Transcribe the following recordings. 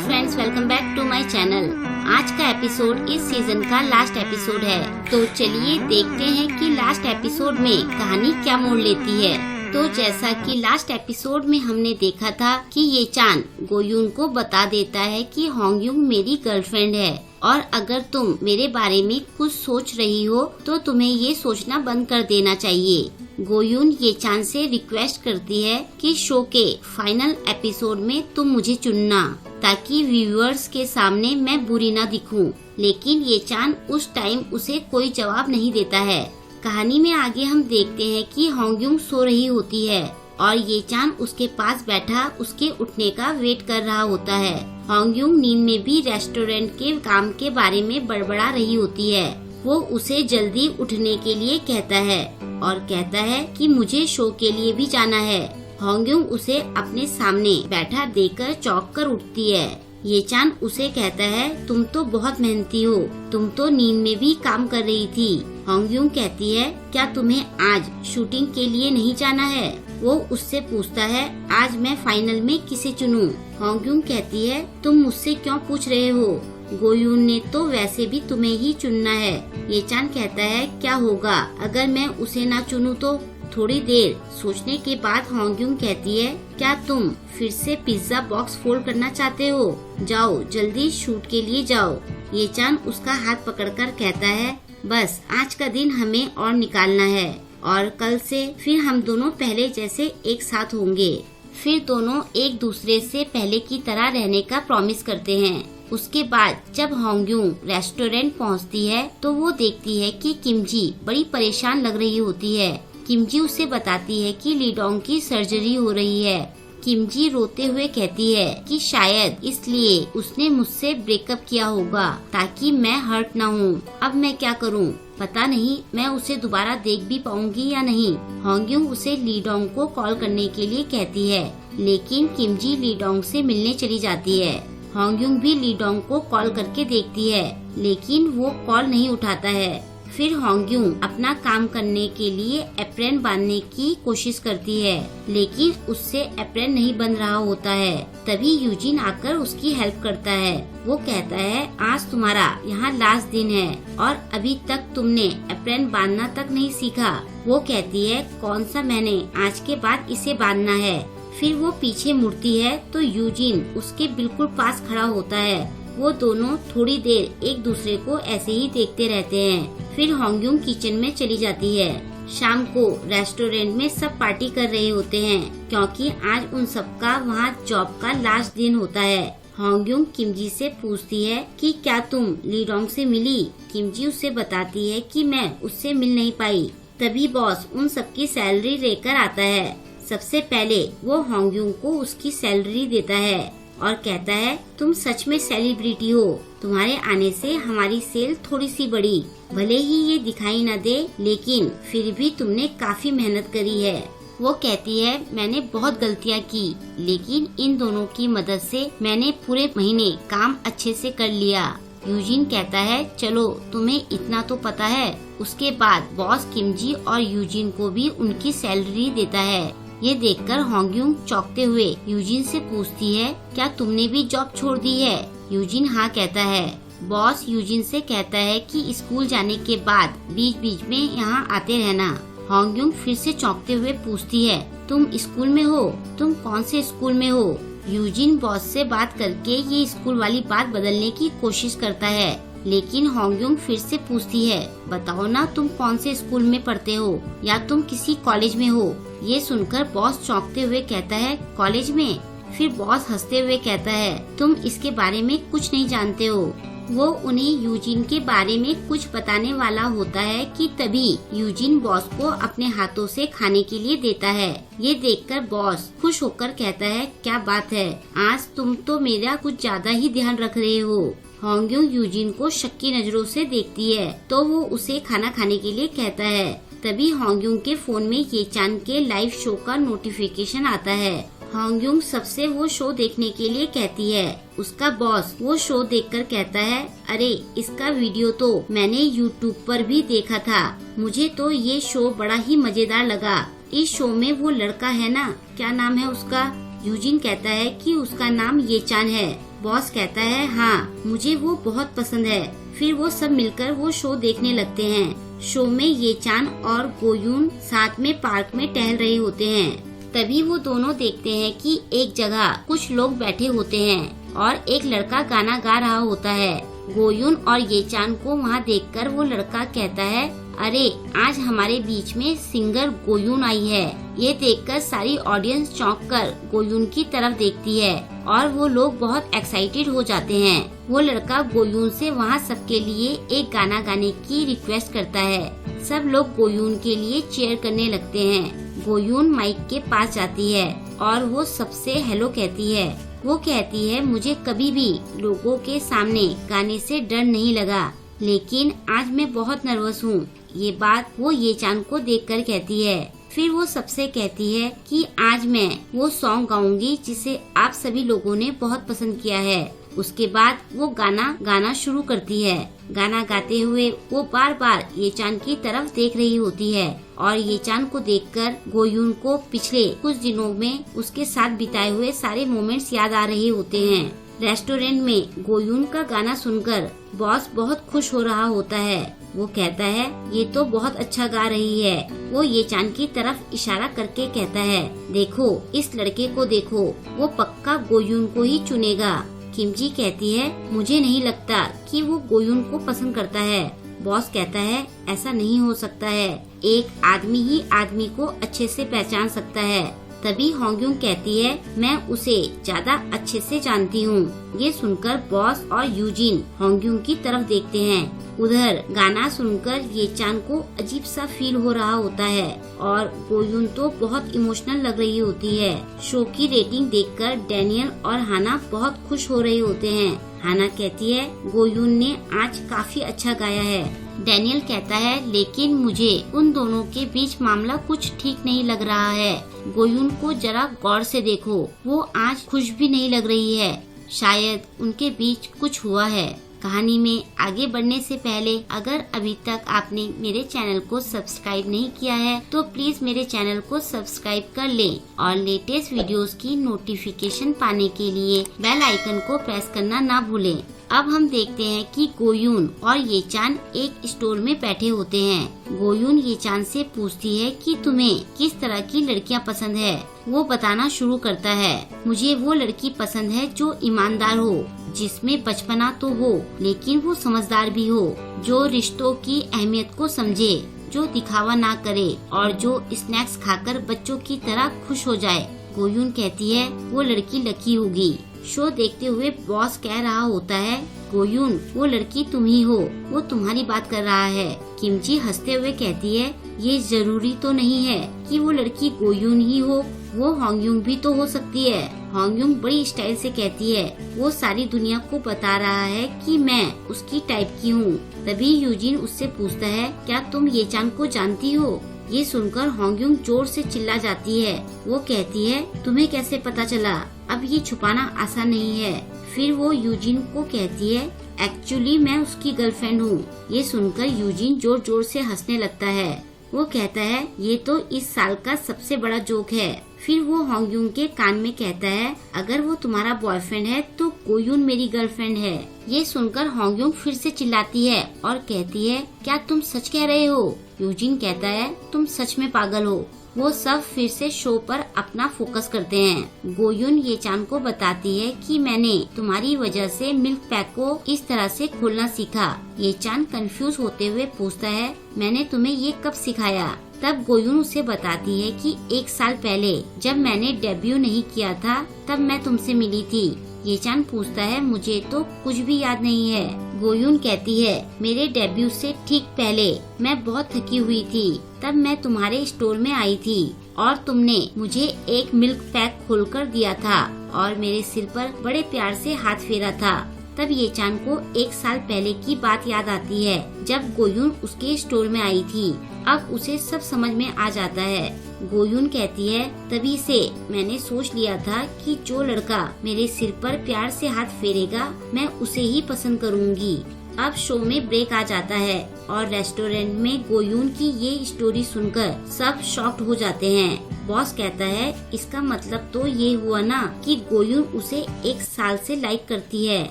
Friends, welcome back to my channel. आज का episode इस सीजन का लास्ट एपिसोड है, तो चलिए देखते हैं कि लास्ट एपिसोड में कहानी क्या मोड़ लेती है। तो जैसा कि लास्ट एपिसोड में हमने देखा था कि ये चान गोयून को बता देता है कि होंगयुंग मेरी गर्लफ्रेंड है और अगर तुम मेरे बारे में कुछ सोच रही हो तो तुम्हें ये सोचना बंद कर देना चाहिए। गोयून ये चान से रिक्वेस्ट करती है कि शो के फाइनल एपिसोड में तुम मुझे चुनना ताकि व्यूअर्स के सामने मैं बुरी ना दिखूं। लेकिन ये चान उस टाइम उसे कोई जवाब नहीं देता है। कहानी में आगे हम देखते हैं कि होंगयुंग सो रही होती है और ये चान उसके पास बैठा उसके उठने का वेट कर रहा होता है। होंगयुंग नींद में भी रेस्टोरेंट के काम के बारे में बड़बड़ा रही होती है। वो उसे जल्दी उठने के लिए कहता है और कहता है कि मुझे शो के लिए भी जाना है। होंगयुंग उसे अपने सामने बैठा देखकर चौंक कर उठती है। ये चान उसे कहता है, तुम तो बहुत मेहनती हो, तुम तो नींद में भी काम कर रही थी। होंगयुंग कहती है, क्या तुम्हें आज शूटिंग के लिए नहीं जाना है? वो उससे पूछता है, आज मैं फाइनल में किसे चुनूं? होंगयुंग कहती है, तुम मुझसे क्यों पूछ रहे हो? गोयून ने तो वैसे भी तुम्हें ही चुनना है। ये चान कहता है, क्या होगा अगर मैं उसे ना चुनूं तो? थोड़ी देर सोचने के बाद होंगयुंग कहती है, क्या तुम फिर से पिज्जा बॉक्स फोल्ड करना चाहते हो? जाओ जल्दी शूट के लिए जाओ। ये चान उसका हाथ पकड़कर कहता है, बस आज का दिन हमें और निकालना है और कल से फिर हम दोनों पहले जैसे एक साथ होंगे। फिर दोनों एक दूसरे से पहले की तरह रहने का प्रॉमिस करते हैं। उसके बाद जब होंगयुंग रेस्टोरेंट पहुंचती है तो वो देखती है कि किमजी बड़ी परेशान लग रही होती है। किमजी उसे बताती है कि लीडोंग की सर्जरी हो रही है। किमजी रोते हुए कहती है कि शायद इसलिए उसने मुझसे ब्रेकअप किया होगा ताकि मैं हर्ट ना हूँ। अब मैं क्या करूँ? पता नहीं मैं उसे दोबारा देख भी पाऊंगी या नहीं। होंगयुंग उसे लीडोंग को कॉल करने के लिए कहती है, लेकिन किमजी लीडोंग से मिलने चली जाती है। होंगयुंग भी लीडोंग को कॉल करके देखती है, लेकिन वो कॉल नहीं उठाता है। फिर होंगयुंग अपना काम करने के लिए एप्रन बांधने की कोशिश करती है, लेकिन उससे एप्रन नहीं बन रहा होता है। तभी यूजिन आकर उसकी हेल्प करता है। वो कहता है, आज तुम्हारा यहाँ लास्ट दिन है और अभी तक तुमने एप्रन बांधना तक नहीं सीखा। वो कहती है, कौन सा मैंने आज के बाद इसे बांधना है। फिर वो पीछे मुड़ती है तो यूजिन उसके बिल्कुल पास खड़ा होता है। वो दोनों थोड़ी देर एक दूसरे को ऐसे ही देखते रहते हैं। फिर होंगयुंग किचन में चली जाती है। शाम को रेस्टोरेंट में सब पार्टी कर रहे होते हैं क्योंकि आज उन सबका वहाँ जॉब का लास्ट दिन होता है। होंगयुंग किमजी से पूछती है कि क्या तुम लीडोंग से मिली? किमजी उसे बताती है कि मैं उससे मिल नहीं पाई। तभी बॉस उन सबकी सैलरी लेकर आता है। सबसे पहले वो होंगयुंग को उसकी सैलरी देता है और कहता है, तुम सच में सेलिब्रिटी हो, तुम्हारे आने से हमारी सेल थोड़ी सी बढ़ी। भले ही ये दिखाई न दे, लेकिन फिर भी तुमने काफी मेहनत करी है। वो कहती है, मैंने बहुत गलतियाँ की, लेकिन इन दोनों की मदद से मैंने पूरे महीने काम अच्छे से कर लिया। यूजिन कहता है, चलो तुम्हें इतना तो पता है। उसके बाद बॉस किमजी और यूजिन को भी उनकी सैलरी देता है। ये देखकर होंगयुंग चौंकते हुए यूजिन से पूछती है, क्या तुमने भी जॉब छोड़ दी है? यूजिन हाँ कहता है। बॉस यूजिन से कहता है कि स्कूल जाने के बाद बीच बीच में यहाँ आते रहना। होंगयुंग फिर से चौंकते हुए पूछती है, तुम स्कूल में हो? तुम कौन से स्कूल में हो? यूजिन बॉस से बात करके ये स्कूल वाली बात बदलने की कोशिश करता है, लेकिन होंगयुंग फिर से पूछती है, बताओ ना तुम कौन से स्कूल में पढ़ते हो या तुम किसी कॉलेज में हो? ये सुनकर बॉस चौंकते हुए कहता है, कॉलेज में? फिर बॉस हंसते हुए कहता है, तुम इसके बारे में कुछ नहीं जानते हो। वो उन्हें यूजिन के बारे में कुछ बताने वाला होता है कि तभी यूजिन बॉस को अपने हाथों से खाने के लिए देता है। ये देखकर बॉस खुश होकर कहता है, क्या बात है, आज तुम तो मेरा कुछ ज्यादा ही ध्यान रख रहे हो। होंगयुंग यूजिन को शक्की नजरों से देखती है तो वो उसे खाना खाने के लिए कहता है। तभी होंगयुंग के फोन में ये चान के लाइव शो का नोटिफिकेशन आता है। होंगयुंग सबसे वो शो देखने के लिए कहती है। उसका बॉस वो शो देखकर कहता है, अरे इसका वीडियो तो मैंने यूट्यूब पर भी देखा था, मुझे तो ये शो बड़ा ही मजेदार लगा। इस शो में वो लड़का है ना, क्या नाम है उसका? यूजिन कहता है कि उसका नाम ये चान है। बॉस कहता है हाँ मुझे वो बहुत पसंद है। फिर वो सब मिलकर वो शो देखने लगते हैं। शो में ये चान और गोयून साथ में पार्क में टहल रहे होते हैं। तभी वो दोनों देखते हैं कि एक जगह कुछ लोग बैठे होते हैं और एक लड़का गाना गा रहा होता है। गोयून और ये चान को वहाँ देखकर वो लड़का कहता है अरे आज हमारे बीच में सिंगर गोयून आई है। ये देखकर सारी ऑडियंस चौंक कर गोयून की तरफ देखती है और वो लोग बहुत एक्साइटेड हो जाते हैं। वो लड़का गोयून से वहाँ सबके लिए एक गाना गाने की रिक्वेस्ट करता है। सब लोग गोयून के लिए चीयर करने लगते हैं। गोयून माइक के पास जाती है और वो सबसे हेलो कहती है। वो कहती है मुझे कभी भी लोगों के सामने गाने से डर नहीं लगा, लेकिन आज मैं बहुत नर्वस हूँ। ये बात वो ये चान को देखकर कहती है। फिर वो सबसे कहती है कि आज मैं वो सॉन्ग गाऊंगी जिसे आप सभी लोगों ने बहुत पसंद किया है। उसके बाद वो गाना गाना शुरू करती है। गाना गाते हुए वो बार बार ये चान की तरफ देख रही होती है और ये चान को देखकर गोयून को पिछले कुछ दिनों में उसके साथ बिताए हुए सारे मोमेंट्स याद आ रहे होते हैं। रेस्टोरेंट में गोयून का गाना सुनकर बॉस बहुत खुश हो रहा होता है। वो कहता है ये तो बहुत अच्छा गा रही है। वो ये चान की तरफ इशारा करके कहता है देखो इस लड़के को देखो, वो पक्का गोयून को ही चुनेगा। किमजी कहती है मुझे नहीं लगता कि वो गोयून को पसंद करता है। बॉस कहता है ऐसा नहीं हो सकता है, एक आदमी ही आदमी को अच्छे से पहचान सकता है। तभी होंग्यूंग कहती है मैं उसे ज्यादा अच्छे से जानती हूँ। ये सुनकर बॉस और यूजिन होंग्यूंग की तरफ देखते हैं। उधर गाना सुनकर ये चान को अजीब सा फील हो रहा होता है और गोयून तो बहुत इमोशनल लग रही होती है। शो की रेटिंग देखकर डैनियल और हाना बहुत खुश हो रहे होते हैं। हाना कहती है गोयून ने आज काफी अच्छा गाया है। डैनियल कहता है लेकिन मुझे उन दोनों के बीच मामला कुछ ठीक नहीं लग रहा है। गोयून को जरा गौर से देखो, वो आज खुश भी नहीं लग रही है। शायद उनके बीच कुछ हुआ है। कहानी में आगे बढ़ने से पहले अगर अभी तक आपने मेरे चैनल को सब्सक्राइब नहीं किया है तो प्लीज मेरे चैनल को सब्सक्राइब कर लें और लेटेस्ट वीडियोस की नोटिफिकेशन पाने के लिए बेल आइकन को प्रेस करना ना भूलें। अब हम देखते हैं कि गोयून और ये चान एक स्टोर में बैठे होते हैं। गोयून ये चान से पूछती है कि तुम्हें किस तरह की लड़कियां पसंद है। वो बताना शुरू करता है मुझे वो लड़की पसंद है जो ईमानदार हो, जिसमें बचपना तो हो लेकिन वो समझदार भी हो, जो रिश्तों की अहमियत को समझे, जो दिखावा ना करे और जो स्नैक्स खाकर बच्चों की तरह खुश हो जाए। गोयून कहती है वो लड़की लकी होगी। शो देखते हुए बॉस कह रहा होता है गोयून वो लड़की तुम ही हो, वो तुम्हारी बात कर रहा है। किमजी हंसते हुए कहती है ये जरूरी तो नहीं है कि वो लड़की गोयून ही हो, वो होंग्यूंग भी तो हो सकती है। होंग्यूंग बड़ी स्टाइल से कहती है वो सारी दुनिया को बता रहा है कि मैं उसकी टाइप की हूँ। तभी यूजिन उससे पूछता है क्या तुम ये चान को जानती हो। ये सुनकर होंग्यूंग जोर से चिल्ला जाती है। वो कहती है तुम्हें कैसे पता चला, अब ये छुपाना आसान नहीं है। फिर वो यूजिन को कहती है एक्चुअली मैं उसकी गर्लफ्रेंड हूँ। ये सुनकर यूजिन जोर जोर से हंसने लगता है। वो कहता है ये तो इस साल का सबसे बड़ा जोक है। फिर वो होंग्यूंग के कान में कहता है अगर वो तुम्हारा बॉयफ्रेंड है तो गोयून मेरी गर्लफ्रेंड है। ये सुनकर होंग्यूंग फिर से चिल्लाती है और कहती है क्या तुम सच कह रहे हो। यूजिन कहता है तुम सच में पागल हो। वो सब फिर से शो पर अपना फोकस करते हैं। गोयून ये चान को बताती है कि मैंने तुम्हारी वजह से मिल्क पैक को इस तरह से खोलना सीखा। ये चान कंफ्यूज होते हुए पूछता है मैंने तुम्हें ये कब सिखाया। तब गोयून उसे बताती है कि 1 साल पहले जब मैंने डेब्यू नहीं किया था तब मैं तुमसे मिली थी। ये चान पूछता है मुझे तो कुछ भी याद नहीं है। गोयून कहती है मेरे डेब्यू से ठीक पहले मैं बहुत थकी हुई थी, तब मैं तुम्हारे स्टोर में आई थी और तुमने मुझे एक मिल्क पैक खोलकर दिया था और मेरे सिर पर बड़े प्यार से हाथ फेरा था। तब ये चान को 1 साल पहले की बात याद आती है जब गोयून उसके स्टोर में आई थी। अब उसे सब समझ में आ जाता है। गोयून कहती है तभी से मैंने सोच लिया था कि जो लड़का मेरे सिर पर प्यार से हाथ फेरेगा मैं उसे ही पसंद करूंगी। अब शो में ब्रेक आ जाता है और रेस्टोरेंट में गोयून की ये स्टोरी सुनकर सब शॉक्ड हो जाते हैं। बॉस कहता है इसका मतलब तो ये हुआ ना कि गोयून उसे 1 साल से लाइक करती है।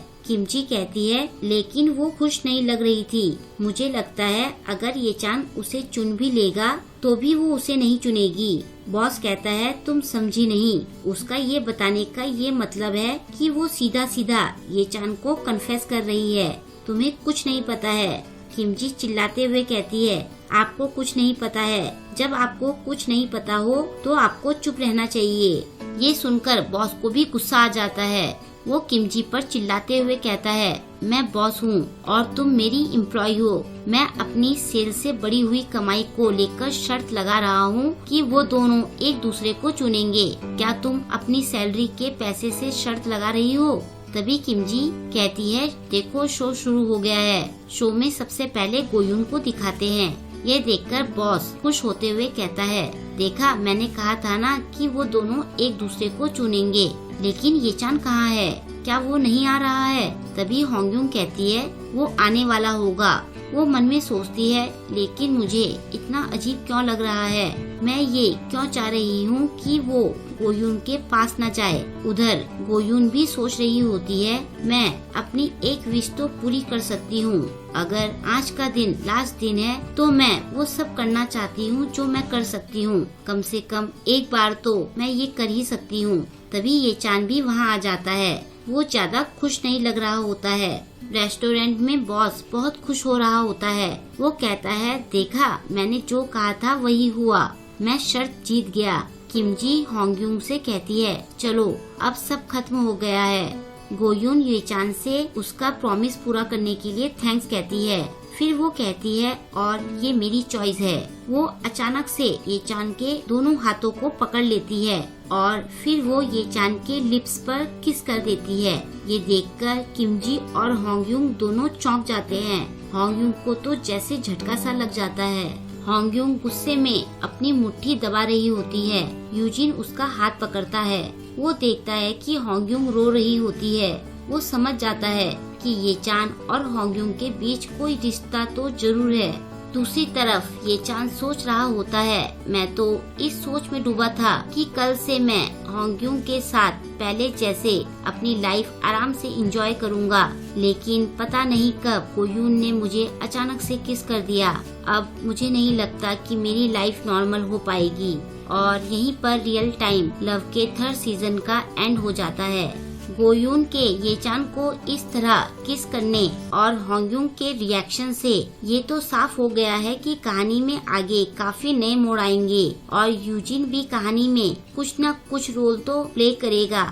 किमजी कहती है लेकिन वो खुश नहीं लग रही थी। मुझे लगता है अगर ये चान उसे चुन भी लेगा तो भी वो उसे नहीं चुनेगी। बॉस कहता है तुम समझी नहीं, उसका ये बताने का ये मतलब है कि वो सीधा सीधा ये चान को कन्फेस कर रही है। तुम्हें कुछ नहीं पता है। किमजी चिल्लाते हुए कहती है आपको कुछ नहीं पता है। जब आपको कुछ नहीं पता हो तो आपको चुप रहना चाहिए। ये सुनकर बॉस को भी गुस्सा आ जाता है। वो किमजी पर चिल्लाते हुए कहता है मैं बॉस हूँ और तुम मेरी एम्प्लॉय हो। मैं अपनी सेल से बढ़ी हुई कमाई को लेकर शर्त लगा रहा हूँ कि वो दोनों एक दूसरे को चुनेंगे। क्या तुम अपनी सैलरी के पैसे से शर्त लगा रही हो? तभी किमजी कहती है देखो शो शुरू हो गया है। शो में सबसे पहले गोयून को दिखाते हैं। ये देखकर बॉस खुश होते हुए कहता है देखा मैंने कहा था ना कि वो दोनों एक दूसरे को चुनेंगे। लेकिन ये चान कहाँ है? क्या वो नहीं आ रहा है? तभी होंगयूंग कहती है वो आने वाला होगा। वो मन में सोचती है लेकिन मुझे इतना अजीब क्यों लग रहा है? मैं ये क्यों चाह रही हूँ कि वो गोयून के पास न जाए। उधर गोयून भी सोच रही होती है मैं अपनी एक विश तो पूरी कर सकती हूँ। अगर आज का दिन लास्ट दिन है तो मैं वो सब करना चाहती हूँ जो मैं कर सकती हूँ। कम से कम एक बार तो मैं ये कर ही सकती हूँ। तभी ये चान भी वहाँ आ जाता है। वो ज्यादा खुश नहीं लग रहा होता है। रेस्टोरेंट में बॉस बहुत खुश हो रहा होता है। वो कहता है देखा मैंने जो कहा था वही हुआ, मैं शर्त जीत गया। किमजी होंगयूंग से कहती है चलो अब सब खत्म हो गया है। गोयून ये चान से उसका प्रॉमिस पूरा करने के लिए थैंक्स कहती है। फिर वो कहती है और ये मेरी चॉइस है। वो अचानक से ये चान के दोनों हाथों को पकड़ लेती है और फिर वो ये चान के लिप्स पर किस कर देती है। ये देखकर किमजी और होंगयूंग दोनों चौंक जाते हैं। होंगयूंग को तो जैसे झटका सा लग जाता है। होंगयूंग गुस्से में अपनी मुट्ठी दबा रही होती है। यूजिन उसका हाथ पकड़ता है। वो देखता है कि होंगयूंग रो रही होती है। वो समझ जाता है कि ये चान और होंगयूंग के बीच कोई रिश्ता तो जरूर है। दूसरी तरफ ये चान सोच रहा होता है मैं तो इस सोच में डूबा था कि कल से मैं होंगयूंग के साथ पहले जैसे अपनी लाइफ आराम से एंजॉय करूंगा। लेकिन पता नहीं कब गोयून ने मुझे अचानक से किस कर दिया। अब मुझे नहीं लगता कि मेरी लाइफ नॉर्मल हो पाएगी। और यहीं पर रियल टाइम लव के 3rd सीजन का एंड हो जाता है। गोयून के ये चान को इस तरह किस करने और होंगयूंग के रिएक्शन से ये तो साफ हो गया है कि कहानी में आगे काफी नए मोड़ आएंगे और यूजिन भी कहानी में कुछ न कुछ रोल तो प्ले करेगा।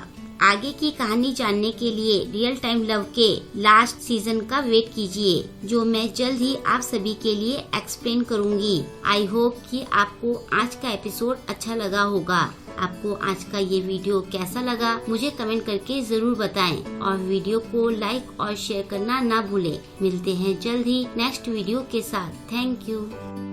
आगे की कहानी जानने के लिए रियल टाइम लव के लास्ट सीजन का वेट कीजिए, जो मैं जल्द ही आप सभी के लिए एक्सप्लेन करूंगी। आई होप कि आपको आज का एपिसोड अच्छा लगा होगा। आपको आज का ये वीडियो कैसा लगा मुझे कमेंट करके जरूर बताएं और वीडियो को लाइक और शेयर करना ना भूलें। मिलते हैं जल्द ही नेक्स्ट वीडियो के साथ। Thank you.